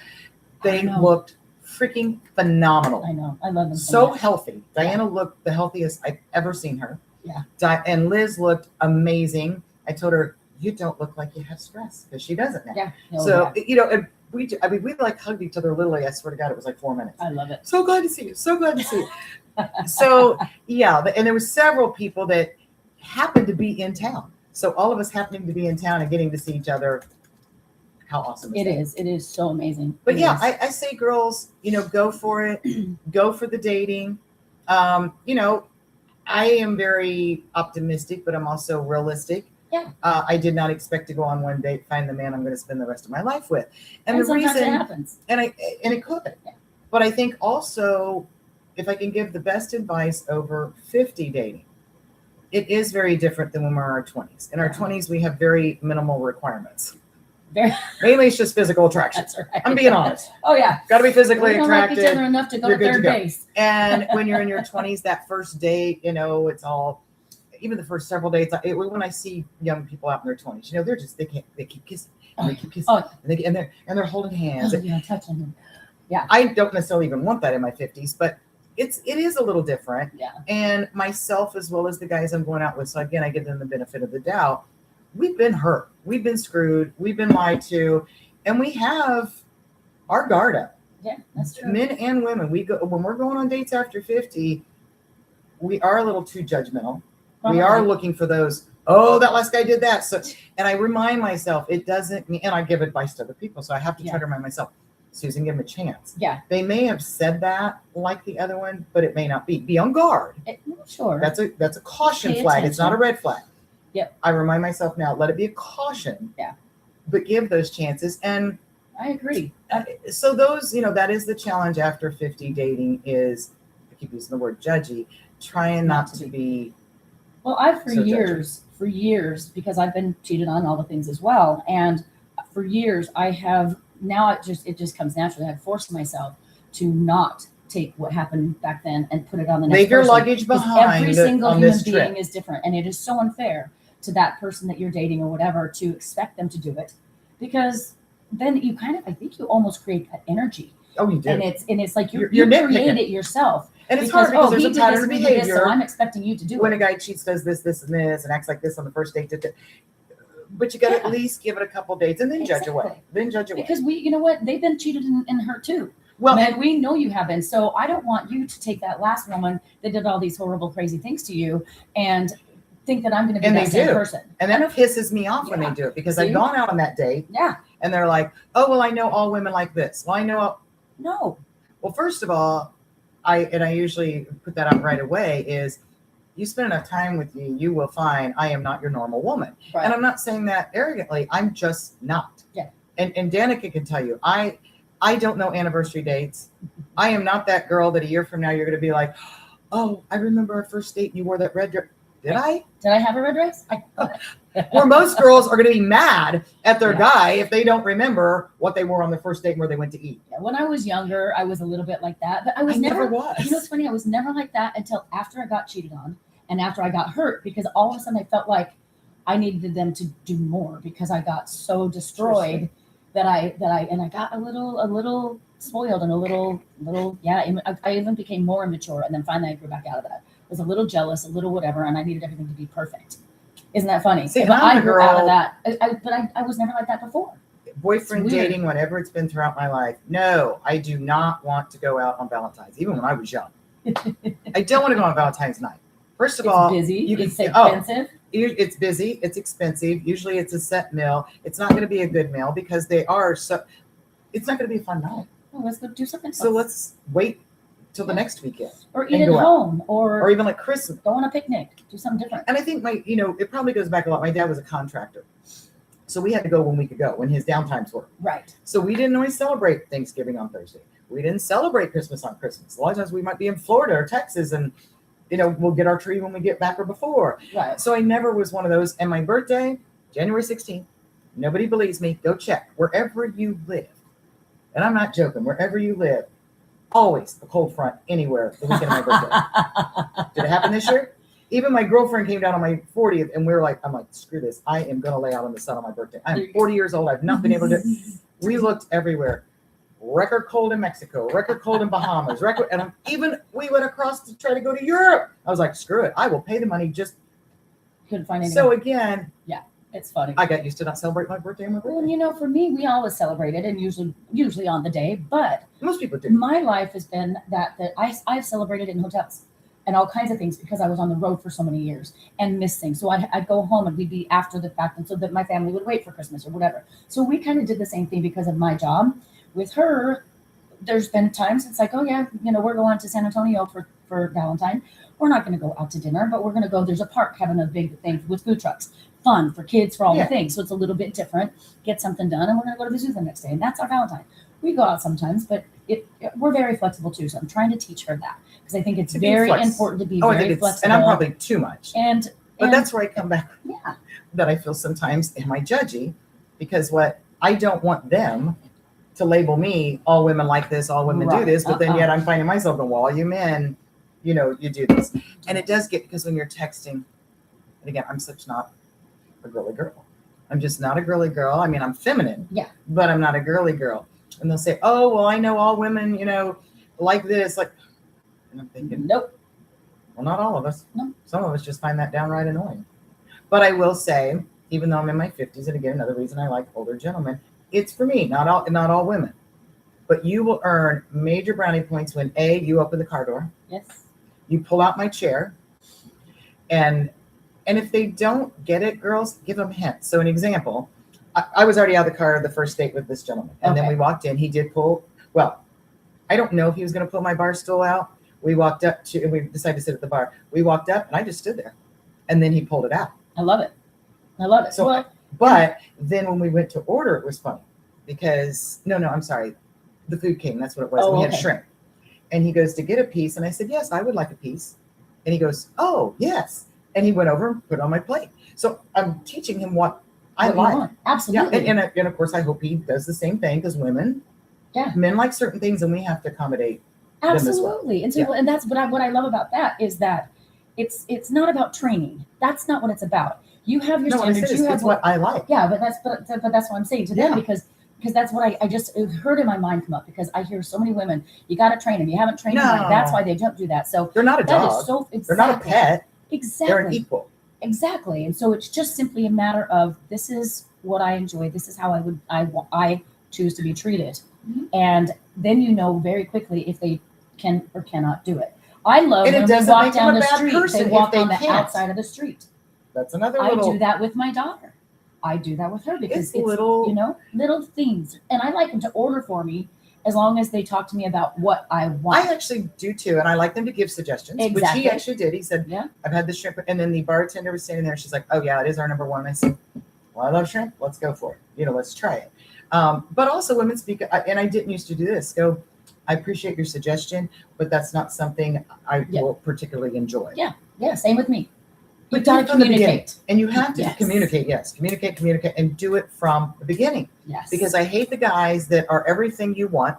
I They know. looked freaking phenomenal. I know. I love them So much. healthy. Diana looked the healthiest I've ever seen her. Yeah. And Liz looked amazing. I told her, you don't look like you have stress, because she doesn't now. Yeah. Oh, So, yeah. and we like hugged each other literally. I swear to God, it was like 4 minutes. I love it. So glad to see you. So glad to see you. So yeah, and there were several people that happened to be in town. So all of us happening to be in town and getting to see each other. How awesome is It that? is. It is so amazing. But It yeah, is. I say girls, go for it. Go for the dating. I am very optimistic, but I'm also realistic. Yeah. I did not expect to go on one date, find the man I'm going to spend the rest of my life with, and the sometimes reason, it happens. and it could, Yeah. but I think also, if I can give the best advice over 50 dating, it is very different than when we're in our 20s. In our 20s, we have very minimal requirements. Very, Mainly, it's just physical attraction. that's right. I'm being honest. Oh yeah. Got to be physically We don't like each attracted. other enough to go You're to good to third go. base. And when you're in your 20s, that first date, it's all, even the first several dates. When I see young people out in their 20s, they keep kissing, and they keep kissing, Oh. and they're holding hands. Oh, yeah, touching them. I don't necessarily even want that in my 50s, but it is a little different. Yeah. And myself, as well as the guys I'm going out with, so again, I give them the benefit of the doubt. We've been hurt, we've been screwed, we've been lied to, and we have our guard up. Yeah, that's true. Men and women, when we're going on dates after 50, we are a little too judgmental. We are looking for those, oh, that last guy did that. So, and I remind myself, it doesn't mean, and I give advice to other people, so I have to try to remind myself, Susan, give them a chance. Yeah. They may have said that like the other one, but it may not be. Be on guard. Sure. That's a caution Pay flag. It's not a attention. red flag. Yep. I remind myself now, let it be a caution. Yeah. But give those chances. And I agree. so those, that is the challenge after 50 dating is, I keep using the word judgy, trying not to be. Well, I've for So years, because I've been cheated on all the things as well. And for years I have, now it just comes naturally. I've forced myself to not take what happened back then and put it on the next Leave your person. luggage Because behind every single on human this being trip. is different. And it is so unfair to that person that you're dating or whatever to expect them to do it. Because then you I think you almost create that energy. Oh, you do. And it's like you You're create nitpicking. it yourself. And it's hard because there's he a did pattern this, of we did this, behavior. so I'm expecting you to do When it. a guy cheats, does this, and acts like this on the first date. But you got to at least give it a couple dates and then judge away. Exactly. Then judge away. Because you know what? They've been cheated and hurt too. Well, And we know you have been. So I don't want you to take that last woman that did all these horrible, crazy things to you and think that I'm going to be And that they same do. person. And that pisses me off when Yeah. they do it because See? I've gone out on that date Yeah. and they're like, oh, well, I know all women like this. Well, I know. No. Well, first of all, I usually put that out right away is you spend enough time with me, you will find I am not your normal woman. Right. And I'm not saying that arrogantly. I'm just not. Yeah. And Danica can tell you, I don't know anniversary dates. I am not that girl that a year from now you're going to be like, oh, I remember our first date and you wore that red dress. Did I? Did I have a red dress? Where most girls are going to be mad at their Yeah. guy if they don't remember what they wore on their first date and where they went to eat. Yeah, when I was younger, I was a little bit like that, but I was I never never. was. You know what's funny? I was never like that until after I got cheated on and after I got hurt because all of a sudden I felt like I needed them to do more because I got so destroyed that I got a little spoiled and a little I even became more immature and then finally I grew back out of that. I was a little jealous, a little whatever, and I needed everything to be perfect. Isn't that funny? See, But I'm I the grew out of girl- that. But I was never like that before. Boyfriend It's weird. dating, whatever it's been throughout my life. No, I do not want to go out on Valentine's, even when I was young. I don't want to go on Valentine's night. First of It's all, busy. you can It's say, expensive. it's busy, it's expensive. Usually it's a set meal. It's not going to be a good meal because they are so. It's not going to be a fun night. Oh, let's go do something. So let's wait till the next weekend, or eat and at go out. home or even like Christmas. go on a picnic. Do something different. And I think it probably goes back a lot. My dad was a contractor, so we had to go when we could go, when his downtimes were. Right. So we didn't always celebrate Thanksgiving on Thursday. We didn't celebrate Christmas on Christmas. A lot of times we might be in Florida or Texas and, we'll get our tree when we get back or before. Right. So I never was one of those. And my birthday, January 16th, nobody believes me. Go check wherever you live. And I'm not joking. Wherever you live, always a cold front anywhere the weekend of my birthday. Did it happen this year? Even my girlfriend came down on my 40th and I'm like, screw this. I am going to lay out in the sun on my birthday. I'm 40 years old. I've not been able to. We looked everywhere. Record cold in Mexico, record cold in Bahamas, we went across to try to go to Europe. I was like, screw it. I will pay the money. Just Couldn't find anything. so again, it's funny. I got used to not celebrate my birthday on my birthday. Well, for me, we always celebrated and usually on the day, but Most people do. my life has been that I've celebrated in hotels and all kinds of things because I was on the road for so many years and missed things. So I'd go home and we'd be after the fact, and so that my family would wait for Christmas or whatever. So we kind of did the same thing because of my job. With her, there's been times it's like, oh yeah, we're going to San Antonio for Valentine. We're not going to go out to dinner, but we're going to go. There's a park having a big thing with food trucks, fun for kids, for all the things. So it's a little bit different. Get something done, and we're going to go to the zoo the next day, and that's our Valentine. We go out sometimes, but we're very flexible too. So I'm trying to teach her that because I think it's very important to be very flexible. And I'm probably too much. But that's where I come back. Yeah. That I feel sometimes, am I judgy? Because I don't want them to label me, all women like this, all women do this, but then yet I'm finding myself going, well, all you men, you do this. And it does get, because when you're texting, and again, I'm such not a girly girl. I'm just not a girly girl. I mean, I'm feminine, but I'm not a girly girl. And they'll say, oh, well, I know all women, like this, and I'm thinking, nope. Well, not all of us. No. Some of us just find that downright annoying. But I will say, even though I'm in my 50s, and again, another reason I like older gentlemen, it's for me, not all women. But you will earn major brownie points when A, you open the car door. Yes. You pull out my chair. And if they don't get it, girls, give them hints. So an example, I was already out of the car the first date with this gentleman. And then we walked in. He did pull, I don't know if he was going to pull my bar stool out. We walked up to, and we decided to sit at the bar. We walked up and I just stood there. And then he pulled it out. I love it. So, but then when we went to order, it was funny because, I'm sorry. The food came. That's what it was. We had shrimp. And he goes to get a piece. And I said, yes, I would like a piece. And he goes, oh, yes. And he went over and put it on my plate. So I'm teaching him what I like. Absolutely. Yeah. And of course, I hope he does the same thing because men like certain things and we have to accommodate them as well. And so, and that's what I love about that is that it's not about training. That's not what it's about. You have your standards. It's what I like. Yeah, but that's what I'm saying to them because that's what I just heard in my mind come up because I hear so many women, you got to train them. You haven't trained them right. That's why they don't do that. So they're not a dog. They're not a pet. Exactly. They're an equal. Exactly. And so it's just simply a matter of this is what I enjoy. This is how I choose to be treated. Mm-hmm. And then very quickly if they can or cannot do it. I love when we walk down the street. They walk on the outside of the street. That's another I do that with my daughter. I do that with her because it's little things. And I like them to order for me as long as they talk to me about what I want. I actually do too. And I like them to give suggestions, which he actually did. He said, I've had the shrimp. And then the bartender was standing there. She's like, oh yeah, it is our number one. And I said, well, I love shrimp. Let's go for it. Let's try it. But also women speak, and I didn't used to do this. Go, I appreciate your suggestion, but that's not something I will particularly enjoy. Yeah. Same with me. You've got to communicate. And you have to communicate. Yes. Communicate, and do it from the beginning. Yes. Because I hate the guys that are everything you want.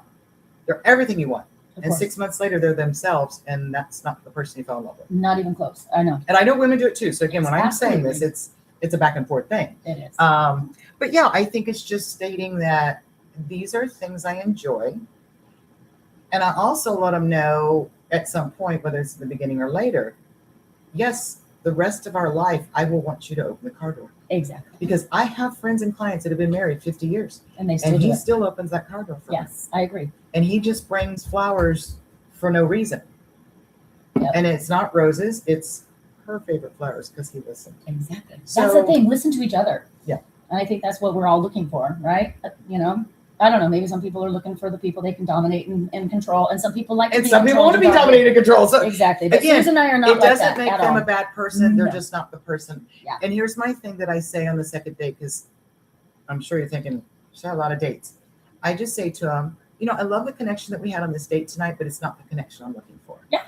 They're everything you want. And 6 months later, they're themselves. And that's not the person you fell in love with. Not even close. I know. And I know women do it too. So again, when I'm saying this, it's a back and forth thing. It is. But yeah, I think it's just stating that these are things I enjoy. And I also let them know at some point, whether it's in the beginning or later, yes, the rest of our life, I will want you to open the car door. Exactly. Because I have friends and clients that have been married 50 years. And he still opens that car door for me. Yes, I agree. And he just brings flowers for no reason. Yep. And it's not roses, it's her favorite flowers because he listened. Exactly. So, that's the thing. Listen to each other. Yeah. And I think that's what we're all looking for, right? I don't know. Maybe some people are looking for the people they can dominate and control, and some people like to be some people want to be dominated and controlled. So exactly. But again, Susan and I are not like that. It doesn't make them a bad person. No. They're just not the person. Yeah. And here's my thing that I say on the second date, because I'm sure you're thinking, she's had a lot of dates. I just say to them, I love the connection that we had on this date tonight, but it's not the connection I'm looking for. Yeah.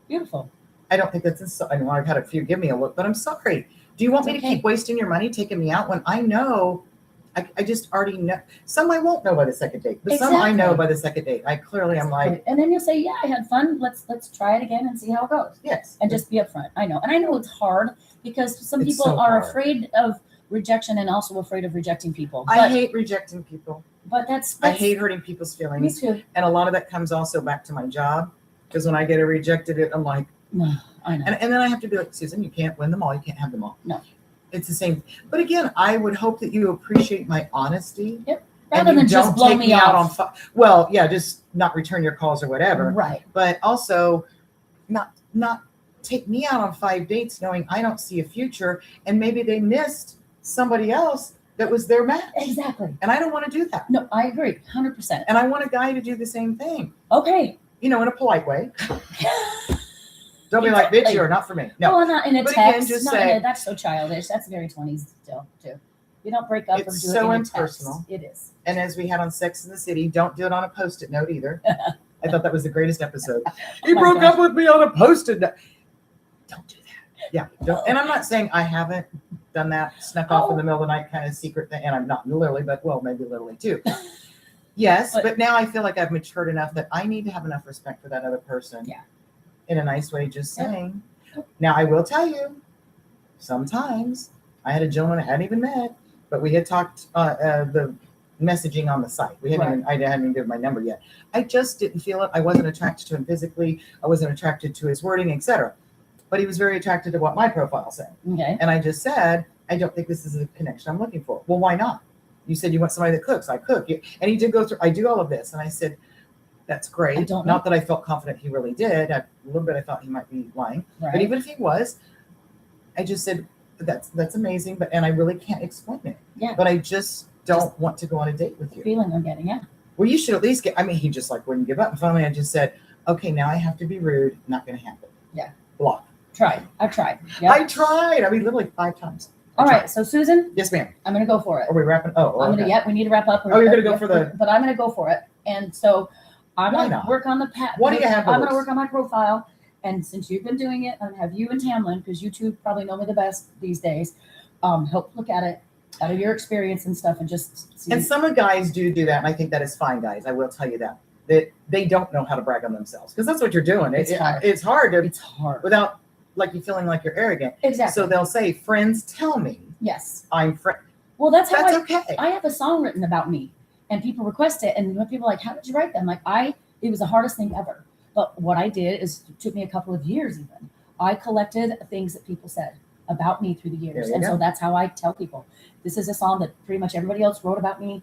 Beautiful. I don't think that's I know I've had a few give me a look, but I'm sorry. Do you want me to keep wasting your money taking me out when I know? I just already know. Some I won't know by the second date, but some I know by the second date. I clearly am like. And then you'll say, yeah, I had fun. Let's try it again and see how it goes. Yes. And just be upfront. I know. And I know it's hard because some people are afraid of rejection and also afraid of rejecting people. I hate rejecting people. But that's I hate hurting people's feelings. Me too. And a lot of that comes also back to my job. Because when I get rejected, I'm like, I know. And then I have to be like, Susan, you can't win them all. You can't have them all. No. It's the same. But again, I would hope that you appreciate my honesty. Yep. Rather than just blow me off. Just not return your calls or whatever. Right. But also not take me out on 5 dates knowing I don't see a future and maybe they missed somebody else that was their match. Exactly. And I don't want to do that. No, I agree, 100%. And I want a guy to do the same thing, Okay. in a polite way. Don't be like, bitch, you're not for me. No. Well, not in a But again, text. just not say- in a, that's so childish. That's very 20s still, too. You don't break up or do It's it so in a impersonal. text. It is. And as we had on Sex in the City, don't do it on a Post-it note either. I thought that was the greatest episode. He my broke gosh. up with me on a Post-it note. Don't do that. Yeah. Don't. And I'm not saying I haven't done that, snuck off in the middle of the night kind of secret thing. And I'm not literally, but well, maybe literally too. Yes, But- but now I feel like I've matured enough that I need to have enough respect for that other person. Yeah. In a nice way, just Yeah. saying. Now I will tell you, sometimes I had a gentleman I hadn't even met, but we had talked the messaging on the site. I hadn't even given my number yet. I just didn't feel it. I wasn't attracted to him physically. I wasn't attracted to his wording, etc. But he was very attracted to what my profile said. Okay. And I just said, I don't think this is a connection I'm looking for. Well, why not? You said you want somebody that cooks. I cook. And he did go through, I do all of this. And I said, that's great. I don't know. Not that I felt confident he really did. A little bit I thought he might be lying. Right. But even if he was, I just said, that's amazing. And I really can't explain it. Yeah. But I just don't want to go on a date with you. Feeling I'm getting, yeah. Well, you should at least he just wouldn't give up. And finally I just said, okay, now I have to be rude. Not going to happen. Yeah. Block. I've tried. Yeah. I tried. Literally 5 times. All right. So Susan, Yes, ma'am. I'm going to go for it. Are we wrapping? Oh, I'm okay. gonna. Yep, we need to wrap up. Oh, you're gonna go for the- But I'm gonna go for it. And so I'm Why gonna not? work on the What do you have to I'm gonna lose? work on my profile. And since you've been doing it, I'm gonna have you and Tamlin, because you two probably know me the best these days. Help look at it out of your experience and stuff, and just see. And some of guys do that, and I think that is fine, guys. I will tell you that they don't know how to brag on themselves, because that's what you're doing. It's hard. It's hard to, it's hard. without like you feeling like you're arrogant. Exactly. So they'll say, "Friends tell me yes. I'm friend." Well, that's how That's I okay. I have a song written about me, and people request it, and when people are like, "How did you write that?" I'm like, it was the hardest thing ever. But what I did is it took me a couple of years even. I collected things that people said about me through the years, There you and go. so that's how I tell people, this is a song that pretty much everybody else wrote about me.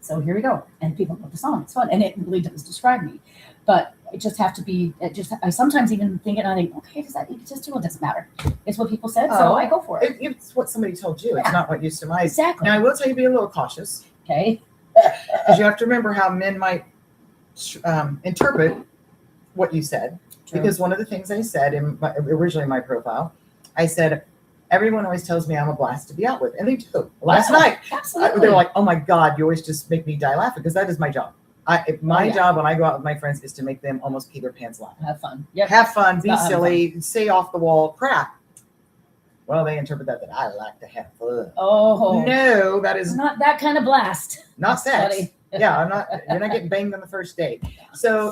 So here we go, and people love the song. It's fun, and it really does describe me. But it just have to be. I sometimes even think it, and I think, okay, does that just do? It doesn't matter. It's what people said, so Oh. I go for it. It's what somebody told you. It's Yeah. not what you surmised. Exactly. Now I will tell you, be a little cautious, Okay. because you have to remember how men might interpret what you said. True. Because one of the things I said originally in my profile, I said, everyone always tells me I'm a blast to be out with. And they do. Last Yeah, night, absolutely. they were like, oh my God, you always just make me die laughing, because that is my job. My yeah. job when I go out with my friends is to make them almost pee their pants laughing. Have fun. Yep. Have fun, be Not having silly, say off the wall crap. Well, they interpret that I like to have fun. Oh, No, that it's is not that kind of blast. not sex. Buddy. Yeah, you're not getting banged on the first date. So,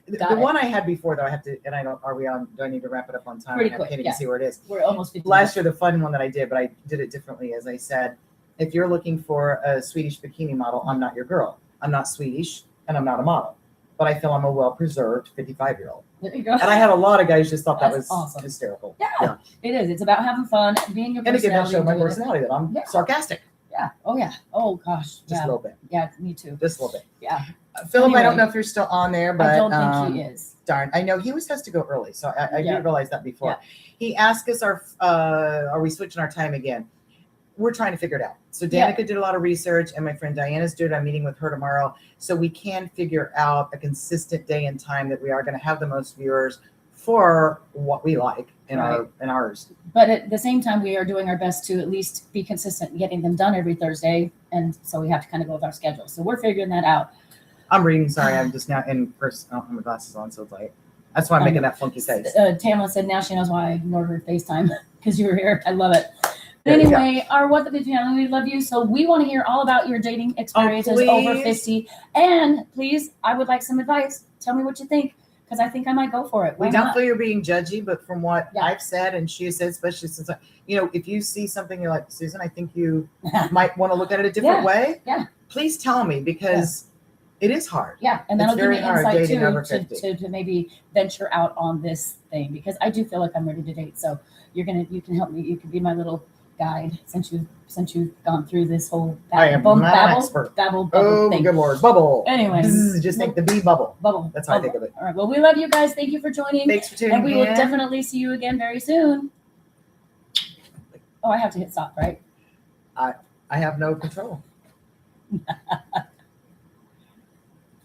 the Got it. one I had before, though, I have to, and I don't, are we on, do I need to wrap it up on time? Pretty I quick, can't even yeah. see where it is. We're almost 50 Last year, the fun one that I did, but I did it differently, as I said, if you're looking for a Swedish bikini model, I'm not your girl. I'm not Swedish, and I'm not a model. But I feel I'm a well-preserved 55-year-old. There you go. And I had a lot of guys just thought that That's was awesome. hysterical. Yeah, it is. It's about having fun, being your And again, that personality. showed my doing it. personality, that I'm Yeah. sarcastic, Yeah. Oh, yeah. Oh, gosh. just Yeah. a little bit. Yeah, me too. Just a little bit. Yeah. Philip, I don't Anyway. know if you're still on there, but I don't think he is. darn, I know he always has to go early, so I Yeah. didn't realize that before. Yeah. He asked us, are we switching our time again? We're trying to figure it out. So Yeah. Danica did a lot of research, and my friend Diana's doing it. I'm meeting with her tomorrow, so we can figure out a consistent day and time that we are going to have the most viewers for what we like in ours. But at the same time, we are doing our best to at least be consistent in getting them done every Thursday. And so we have to kind of go with our schedule. So we're figuring that out. I'm reading. Sorry, I'm just now in person. I don't have my glasses on, so it's late. That's why I'm making that funky face. Tamla said now she knows why I ignored her FaceTime because you were here. I love it. But There you go. anyway, our What the 50 family, we love you. So we want to hear all about your dating experiences over please. 50. And please, I would like some advice. Tell me what you think, because I think I might go for it. We Why don't not? feel you're being judgy, but from what Yeah. I've said and she has said, especially since if you see something you're like, Susan, I think you might want to look at it a different Yeah. way. Yeah. Please tell me, because it is hard. Yeah, and It's that'll give very me hard insight dating too over to, 50. to maybe venture out on this thing, because I do feel like I'm ready to date. So you can help me. You can be my little guide since you've gone through this whole I am not an expert. babble Oh, thing. good Lord. Bubble. Anyway, Bzzz, just think the bee bubble. bubble. That's how I bubble. think of it. All right. Well, we love you guys. Thank you for joining, Thanks for tuning and we will in. definitely see you again very soon. Oh, I have to hit stop, right? I have no control.